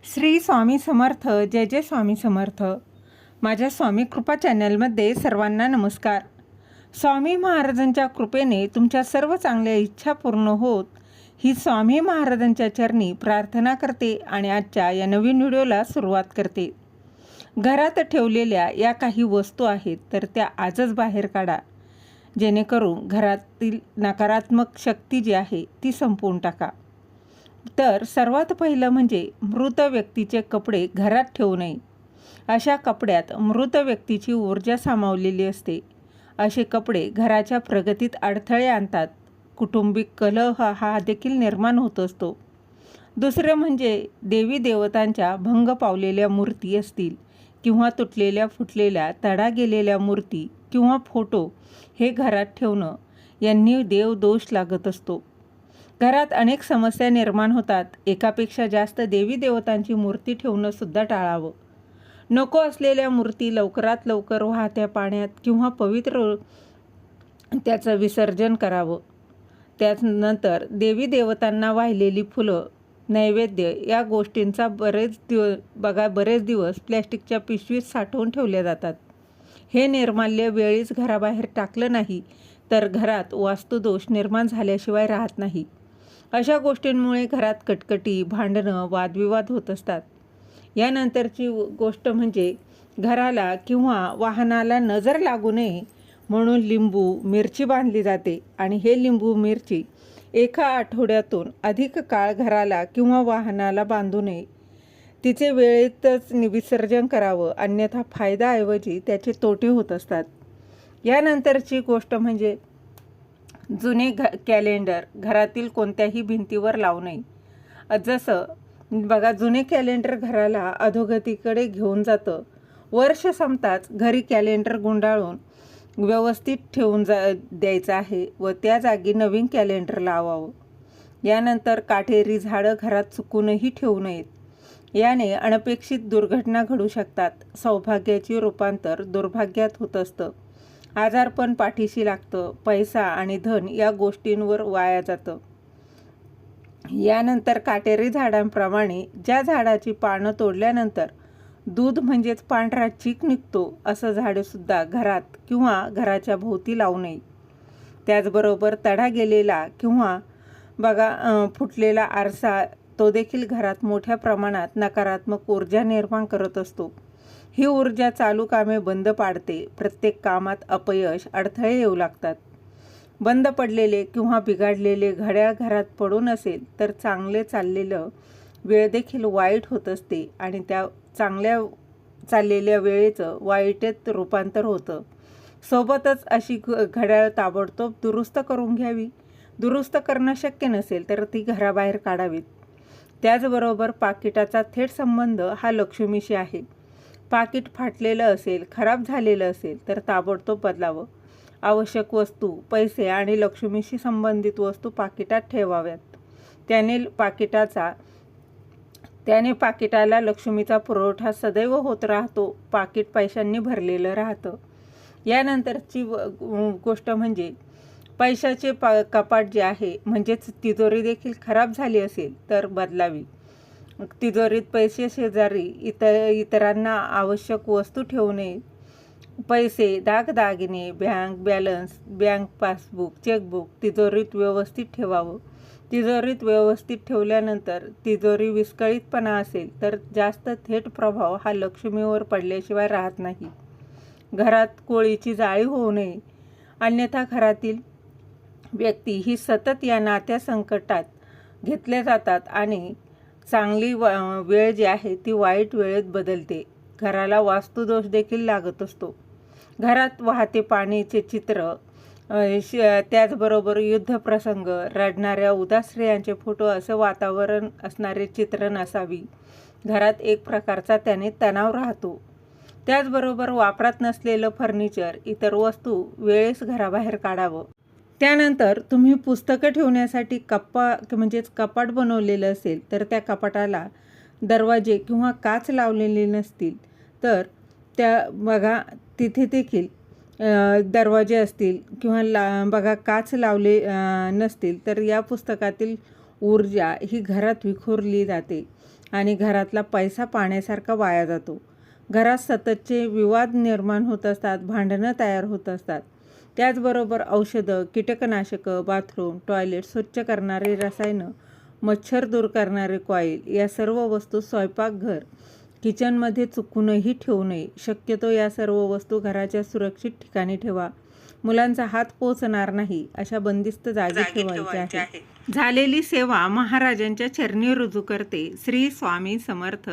श्री स्वामी समर्थ. जय जय स्वामी समर्थ. माझ्या स्वामी कृपा चॅनलमध्ये सर्वांना नमस्कार. स्वामी महाराजांच्या कृपेने तुमच्या सर्व चांगल्या इच्छा पूर्ण होत ही स्वामी महाराजांच्या चरणी प्रार्थना करते आणि आजच्या या नवीन व्हिडिओला सुरुवात करते. घरात ठेवलेल्या या काही वस्तू आहेत तर त्या आजच बाहेर काढा, जेणेकरून घरातील नकारात्मक शक्ती जी आहे ती संपवून टाका. तर सर्वात पहिलं म्हणजे मृत व्यक्तीचे कपडे घरात ठेवू नये. अशा कपड्यात मृत व्यक्तीची ऊर्जा सामावलेली असते. असे कपडे घराच्या प्रगतीत अडथळे आणतात. कौटुंबिक कलह हा देखील निर्माण होत असतो. दुसरं म्हणजे देवी देवतांच्या भंग पावलेल्या मूर्ती असतील किंवा तुटलेल्या फुटलेल्या तडा गेलेल्या मूर्ती किंवा फोटो हे घरात ठेवणं यांनी देवदोष लागत असतो. घरात अनेक समस्या निर्माण होतात. एकापेक्षा जास्त देवी देवतांची मूर्ती ठेवणं सुद्धा टाळावं. नको असलेल्या मूर्ती लवकरात लवकर वाहत्या पाण्यात किंवा पवित्र त्याचं विसर्जन करावं. त्यानंतर देवी देवतांना वाहिलेली फुलं, नैवेद्य या गोष्टींचा बरेच दिवस प्लॅस्टिकच्या पिशवीत साठवून ठेवल्या जातात. हे निर्माल्य वेळीच घराबाहेर टाकलं नाही तर घरात वास्तुदोष निर्माण झाल्याशिवाय राहत नाही. अशा गोष्टींमुळे घरात कटकटी, भांडणं, वादविवाद होत असतात. यानंतरची गोष्ट म्हणजे घराला किंवा वाहनाला नजर लागू नये म्हणून लिंबू मिरची बांधली जाते आणि हे लिंबू मिरची एका आठवड्यातून अधिक काळ घराला किंवा वाहनाला बांधू नये. तिचे वेळेतच विसर्जन करावं, अन्यथा फायदाऐवजी त्याचे तोटे होत असतात. यानंतरची गोष्ट म्हणजे जुने कॅलेंडर घरातील कोणत्याही भिंतीवर लावू नये. जसं बघा, जुने कॅलेंडर घराला अधोगतीकडे घेऊन जातं. वर्ष संपताच घरी कॅलेंडर गुंडाळून व्यवस्थित ठेवून द्यायचं आहे व त्या जागी नवीन कॅलेंडर लावावं. यानंतर काटेरी झाडं घरात चुकूनही ठेवू नयेत. याने अनपेक्षित दुर्घटना घडू शकतात. सौभाग्याचे रूपांतर दुर्भाग्यात होत असतं. आजारपण पाठीशी लागतं. पैसा आणि धन या गोष्टींवर वाया जातं. यानंतर काटेरी झाडांप्रमाणे ज्या झाडाची पानं तोडल्यानंतर दूध म्हणजेच पांढरा चीक निघतो असं झाडेसुद्धा घरात किंवा घराच्या भोवती लावू नये. त्याचबरोबर तडा गेलेला किंवा फुटलेला आरसा तो देखील घरात मोठ्या प्रमाणात नकारात्मक ऊर्जा निर्माण करत असतो. ही ऊर्जा चालू कामे बंद पाडते. प्रत्येक कामात अपयश, अडथळे येऊ लागतात. बंद पडलेले किंवा बिघडलेले घड्याळ घरात पडून असेल तर चांगले चाललेलं वेळ देखील वाईट होत असते आणि त्या चांगल्या चाललेल्या वेळेचं वाईटेत रूपांतर होतं. सोबतच अशी घड्याळ ताबडतोब दुरुस्त करून घ्यावी. दुरुस्त करणं शक्य नसेल तर ती घराबाहेर काढावीत. त्याचबरोबर पाकिटाचा थेट संबंध हा लक्ष्मीशी आहे. पाकिट फाटलेलं असेल, खराब झालेलं असेल तर ताबडतोब बदलावं. आवश्यक वस्तू, पैसे आणि लक्ष्मीशी संबंधित वस्तू पाकिटात ठेवाव्यात. त्याने पाकिटाला लक्ष्मीचा पुरवठा सदैव होत राहतो. पाकिट पैशांनी भरलेलं राहतं. यानंतरची गोष्ट म्हणजे पैशाचे कपाट जे आहे म्हणजेच तिजोरी देखील खराब झाली असेल तर बदलावी. तिजोरीत पैसे शेजारी इतरांना आवश्यक वस्तू ठेवू नये. पैसे, दागदागिने, bank balance, bank passbook, chequebook तिजोरीत व्यवस्थित ठेवावं. तिजोरीत व्यवस्थित ठेवल्यानंतर तिजोरी विस्कळीतपणा असेल तर जास्त थेट प्रभाव हा लक्ष्मीवर पडल्याशिवाय राहत नाही. घरात कोळीची जाळी होऊ नये, अन्यथा घरातील व्यक्ती ही सतत या नात्या संकटात घेतल्या जातात आणि चांगली वेळ जी आहे ती वाईट वेळेत बदलते. घराला वास्तुदोष देखील लागत असतो. घरात वाहते पाण्याचे चित्र, त्याचबरोबर युद्धप्रसंग, रडणाऱ्या उदास स्त्रियांचे फोटो असं वातावरण असणारे चित्र नसावी. घरात एक प्रकारचा त्याने तणाव राहतो. त्याचबरोबर वापरात नसलेलं फर्निचर, इतर वस्तू वेळेस घराबाहेर काढावं. त्यानंतर तुम्ही पुस्तकं ठेवण्यासाठी कपाट बनवलेलं असेल तर त्या कपाटाला दरवाजे किंवा काच लावलेले नसतील तर तिथे देखील दरवाजे असतील किंवा काच लावले नसतील तर या पुस्तकातील ऊर्जा ही घरात विखुरली जाते आणि घरातला पैसा पाण्यासारखा वाया जातो. घरात सततचे विवाद निर्माण होत असतात, भांडणं तयार होत असतात. त्याचबरोबर औषधं, कीटकनाशकं, बाथरूम, टॉयलेट स्वच्छ करणारी रसायनं, मच्छर दूर करणारे कॉईल या सर्व वस्तू स्वयंपाकघर, किचनमध्ये चुकूनही ठेवू नये. शक्यतो या सर्व वस्तू घराच्या सुरक्षित ठिकाणी ठेवा. मुलांचा हात पोचणार नाही अशा बंदिस्त जागी ठेवायचे आहे. झालेली सेवा महाराजांच्या चरणी रुजू करते. श्री स्वामी समर्थ.